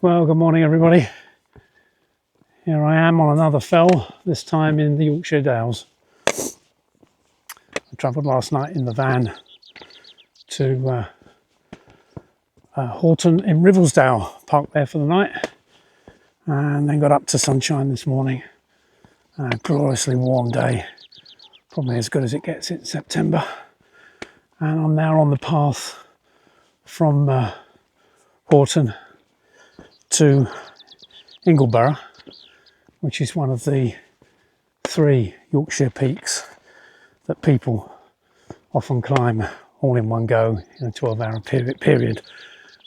Well, good morning everybody. Here I am on another fell, this time in the Yorkshire Dales. I travelled last night in the van to Horton in Ribblesdale, parked there for the night, and then got up to sunshine this morning. A gloriously warm day, probably as good as it gets in September. And I'm now on the path from Horton to Ingleborough, which is one of the 3 Yorkshire peaks that people often climb all in one go in a 12-hour period.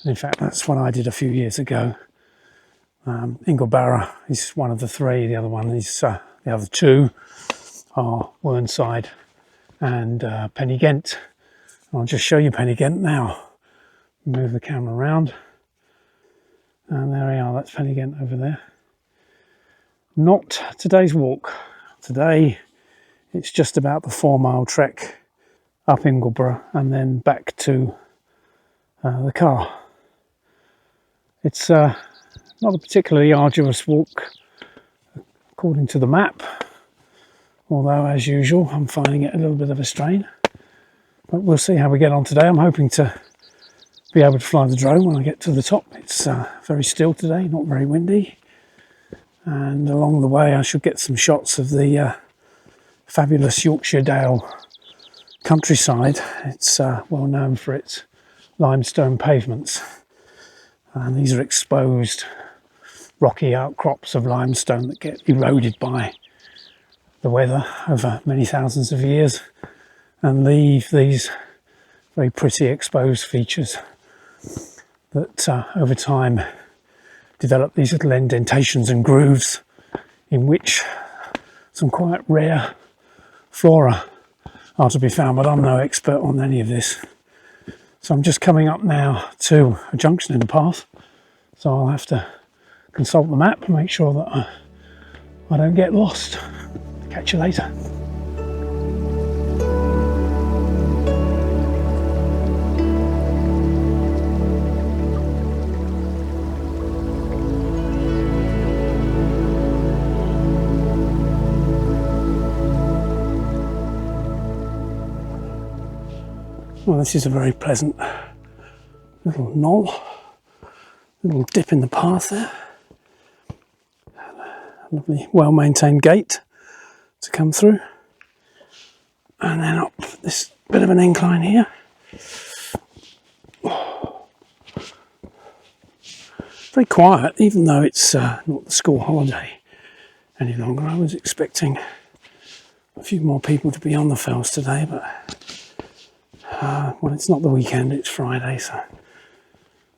And in fact, that's what I did a few years ago. Ingleborough is one of the 3. The other one is the other 2 are Whernside and Pen-y-ghent. I'll just show you Pen-y-ghent now. Move the camera around. And there we are, that's Pen-y-ghent over there. Not today's walk. Today it's just about the 4-mile trek up Ingleborough and then back to the car. It's not a particularly arduous walk according to the map, although as usual I'm finding it a little bit of a strain. But we'll see how we get on today. I'm hoping to be able to fly the drone when I get to the top. It's very still today, not very windy, and along the way I should get some shots of the fabulous Yorkshire Dale countryside. It's well known for its limestone pavements, and these are exposed rocky outcrops of limestone that get eroded by the weather over many thousands of years and leave these very pretty exposed features that over time develop these little indentations and grooves in which some quite rare flora are to be found, but I'm no expert on any of this. So I'm just coming up now to a junction in the path, so I'll have to consult the map and make sure that I don't get lost. Catch you later. Well, this is a very pleasant little knoll, little dip in the path there. A lovely, well-maintained gate to come through. And then up this bit of an incline here. Very quiet, even though it's not the school holiday any longer. I was expecting a few more people to be on the fells today, but well, it's not the weekend, it's Friday, so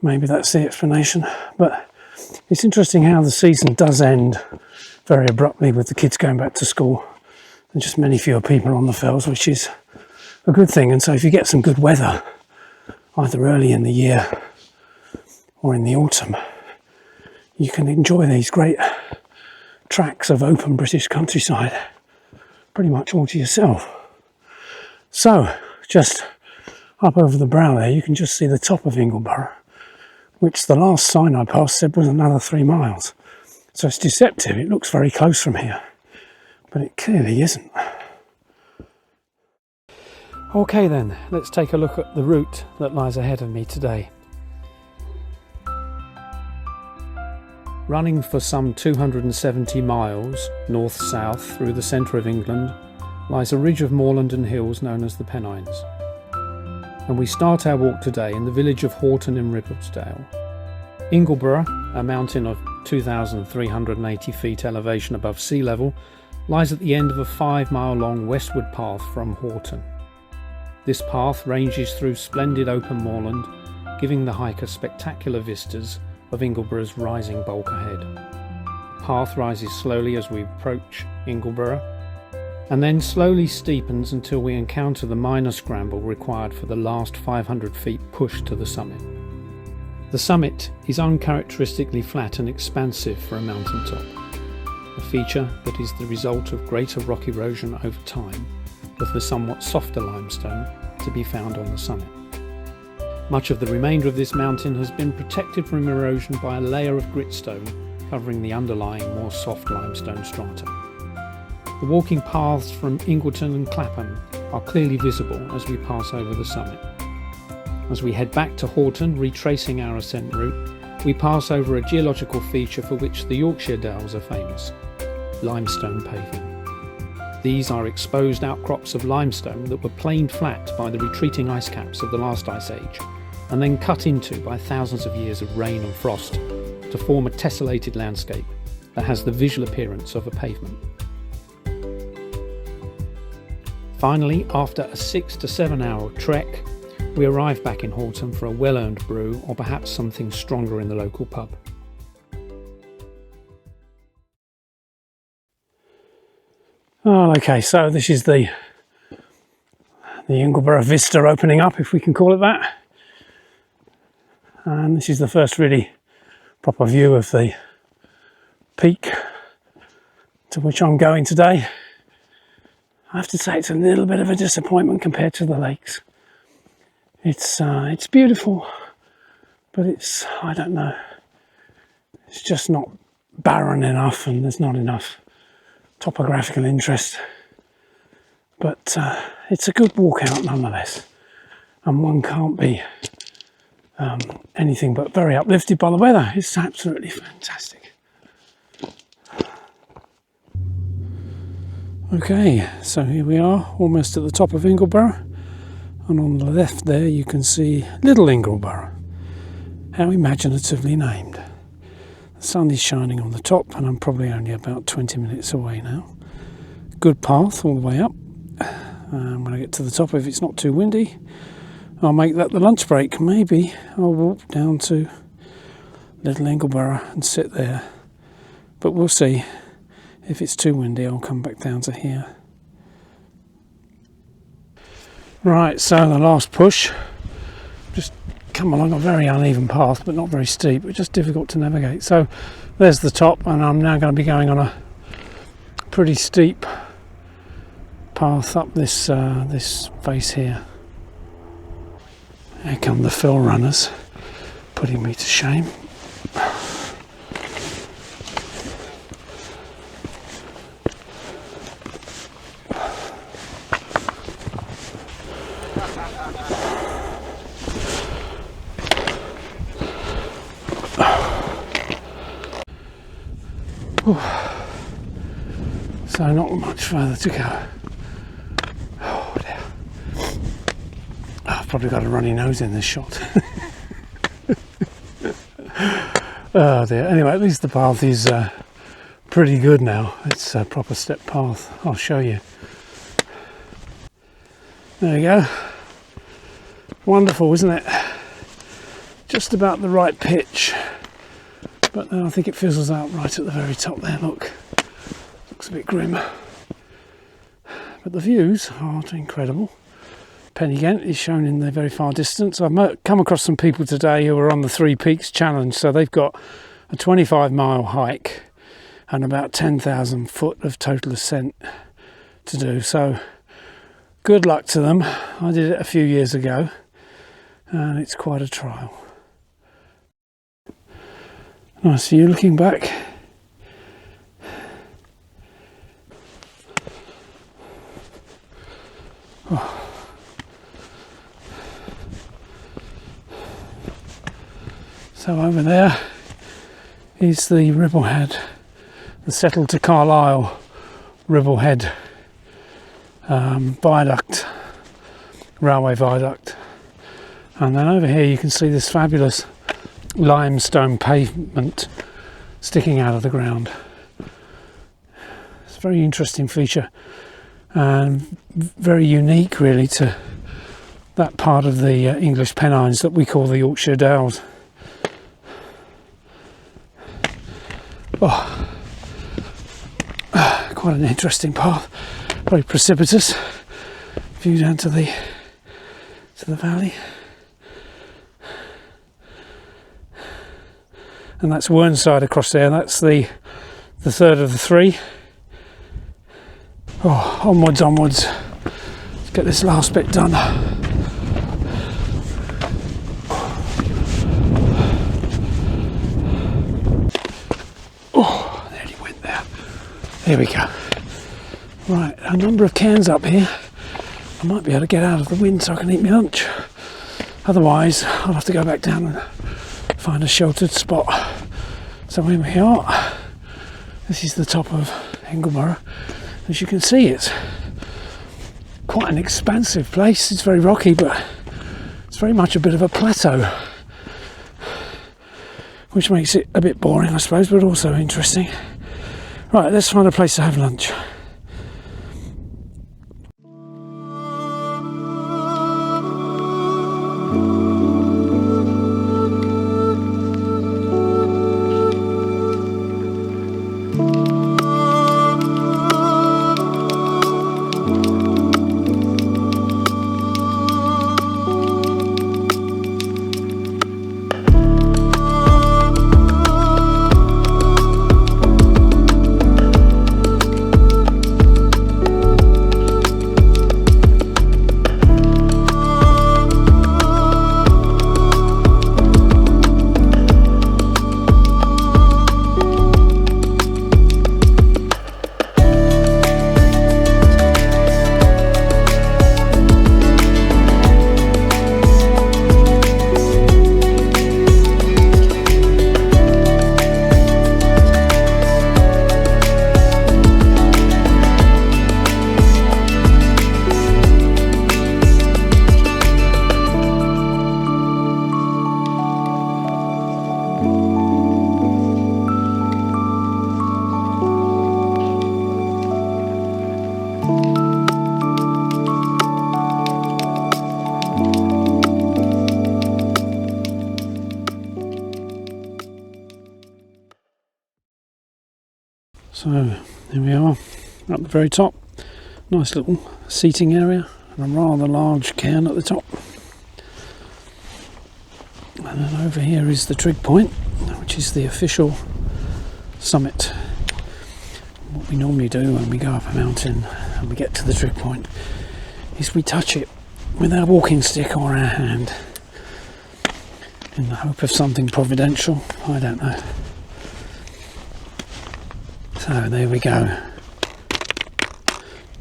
maybe that's the explanation. But it's interesting how the season does end very abruptly with the kids going back to school and just many fewer people on the fells, which is a good thing. And so if you get some good weather, either early in the year or in the autumn, you can enjoy these great tracts of open British countryside pretty much all to yourself. So just up over the brow there, you can just see the top of Ingleborough, which the last sign I passed said was another 3 miles. So it's deceptive. It looks very close from here, but it clearly isn't. Okay then, let's take a look at the route that lies ahead of me today. Running for some 270 miles north-south through the centre of England, lies a ridge of moorland and hills known as the Pennines. And we start our walk today in the village of Horton in Ribblesdale. Ingleborough, a mountain of 2,380 feet elevation above sea level, lies at the end of a 5-mile-long westward path from Horton. This path ranges through splendid open moorland, giving the hiker spectacular vistas of Ingleborough's rising bulk ahead. The path rises slowly as we approach Ingleborough, and then slowly steepens until we encounter the minor scramble required for the last 500 feet push to the summit. The summit is uncharacteristically flat and expansive for a mountaintop, a feature that is the result of greater rock erosion over time of the somewhat softer limestone to be found on the summit. Much of the remainder of this mountain has been protected from erosion by a layer of gritstone covering the underlying more soft limestone strata. The walking paths from Ingleton and Clapham are clearly visible as we pass over the summit. As we head back to Horton, retracing our ascent route, we pass over a geological feature for which the Yorkshire Dales are famous: Limestone Pavement. These are exposed outcrops of limestone that were planed flat by the retreating ice caps of the last ice age, and then cut into by thousands of years of rain and frost to form a tessellated landscape that has the visual appearance of a pavement. Finally, after a 6 to 7 hour trek, we arrive back in Horton for a well-earned brew, or perhaps something stronger in the local pub. Oh, okay, so this is the Ingleborough vista opening up, if we can call it that. And this is the first really proper view of the peak to which I'm going today. I have to say it's a little bit of a disappointment compared to the lakes. It's beautiful, but I don't know, it's just not barren enough, and there's not enough topographical interest. But it's a good walk out nonetheless, and one can't be anything but very uplifted by the weather. It's absolutely fantastic. Okay, so here we are, almost at the top of Ingleborough. And on the left there you can see Little Ingleborough. How imaginatively named. The sun is shining on the top, and I'm probably only about 20 minutes away now. Good path all the way up. When I get to the top, if it's not too windy, I'll make that the lunch break. Maybe I'll walk down to Little Ingleborough and sit there. But we'll see. If it's too windy, I'll come back down to here. Right, so the last push, just come along a very uneven path, but not very steep, but just difficult to navigate. So there's the top, and I'm now going to be going on a pretty steep path up this face here. Here come the fill runners, putting me to shame. So not much further to go. Oh dear. I've probably got a runny nose in this shot. Oh dear. Anyway, at least the path is pretty good now. It's a proper step path. I'll show you. There we go. Wonderful, isn't it? Just about the right pitch. But then I think it fizzles out right at the very top there, look. Looks a bit grim. But the views are incredible. Pen-y-ghent is shown in the very far distance. I've come across some people today who are on the Three Peaks Challenge, so they've got a 25-mile hike and about 10,000 foot of total ascent to do. So good luck to them. I did it a few years ago, and it's quite a trial. Nice view looking back. Oh. So over there is the Ribblehead, the settled to Carlisle Ribblehead viaduct, railway viaduct. And then over here you can see this fabulous limestone pavement sticking out of the ground. It's a very interesting feature and very unique really to that part of the English Pennines that we call the Yorkshire Dales. Oh, quite an interesting path, very precipitous view down to the valley. And that's Whernside across there. That's the third of the three. Oh, onwards. Let's get this last bit done. Oh, nearly went there. There we go. Right, a number of cairns up here. I might be able to get out of the wind so I can eat my lunch. Otherwise, I'll have to go back down and find a sheltered spot. So here we are. This is the top of Ingleborough. As you can see, it's quite an expansive place. It's very rocky, but it's very much a bit of a plateau, which makes it a bit boring, I suppose, but also interesting. Right, let's find a place to have lunch. So here we are at the very top. Nice little seating area and a rather large cairn at the top. And then over here is the trig point, which is the official summit. What we normally do when we go up a mountain and we get to the trig point is we touch it with our walking stick or our hand in the hope of something providential. I don't know. So there we go.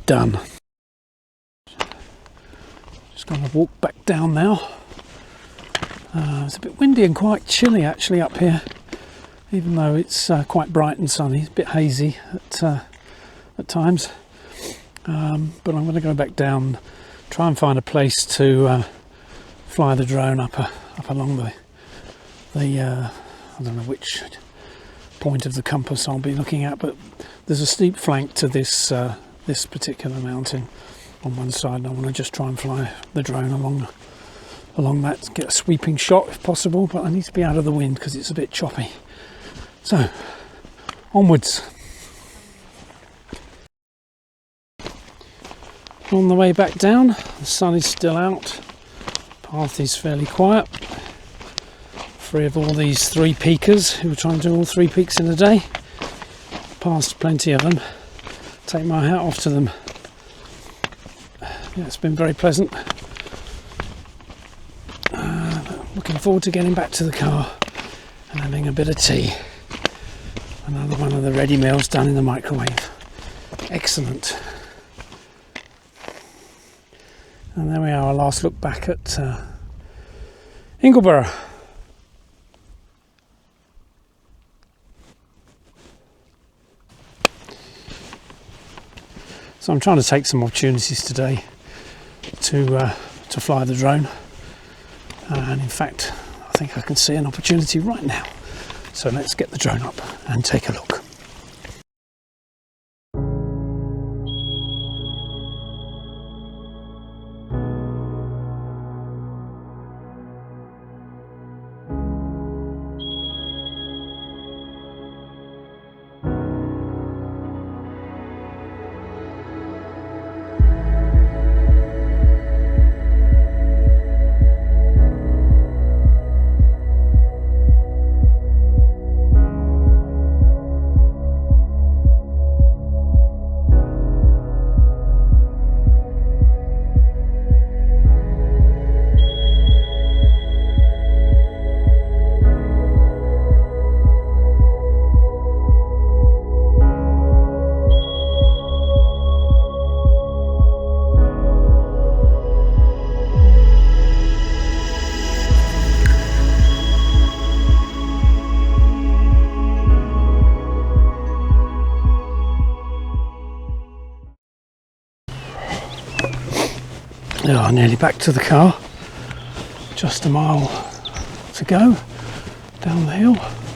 Done. Just going to walk back down now. It's a bit windy and quite chilly actually up here, even though it's quite bright and sunny. It's a bit hazy at times. But I'm going to go back down, try and find a place to fly the drone up along the I don't know which point of the compass I'll be looking at, but there's a steep flank to this this particular mountain on one side, and I want to just try and fly the drone along that, get a sweeping shot if possible, but I need to be out of the wind because it's a bit choppy. So onwards. On the way back down, the sun is still out, path is fairly quiet, free of all these three peakers who are trying to do all three peaks in a day. Passed plenty of them, take my hat off to them. Yeah, it's been very pleasant. Looking forward to getting back to the car and having a bit of tea. Another one of the ready meals done in the microwave. Excellent. And there we are, our last look back at Ingleborough. So I'm trying to take some opportunities today to fly the drone, and in fact I think I can see an opportunity right now. So let's get the drone up and take a look. Yeah, nearly back to the car. Just a mile to go down the hill.